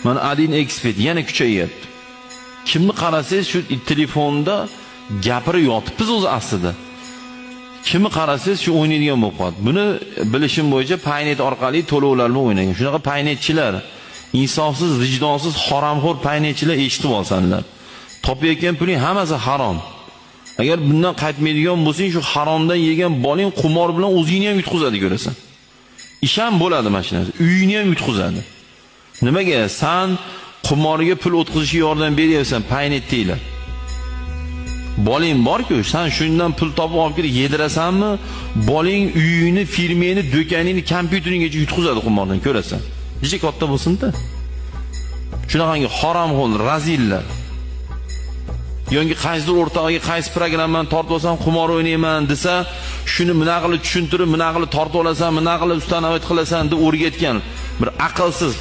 Mana Adin Expert yana kuchayyapti. Kimni qarasangiz shu telefonda gapirib yotibmiz o'zi aslida. Kimni qarasangiz shu o'ynaydigan bo'lib qoldi. Buni bilishim bo'yicha Paynet orqali to'lovlarni o'ynagan. Shunaqa Paynetchilar, insofsiz, vijdonsiz, haromxo'r Paynetchilar eshitib olsanlar. Topayotgan puling hammasi harom. Agar bundan qaytmaydigan bo'lsang, shu haromdan yegan boling qumor bilan o'zingni ham yutqizadi ko'rasan. Ish ham bo'ladi mana shu narsa. Uyingni ham yutqizadi. Nimaga? Sen qumorga pul o'tkazishga yordam beryapsan, Paynetdagilar. Boling bor-ku, sen shundan pul topib olib kelib yedirasanmi? Boling uyingni, firmangni, do'koningni, kompyuteringgacha yutqizadi qumordan ko'rasan. Necha katta bo'lsin-da. Shunaqangi haromxo'r, razillar. Yo'ngi qaysidir o'rtog'iga qaysi programmani tortib olsam qumor o'ynayman desa, shuni mina qilib tushuntirib, mina qilib tortib olasan, mina qilib ustanovat qilasan deb o'rgatgan bir aqlsiz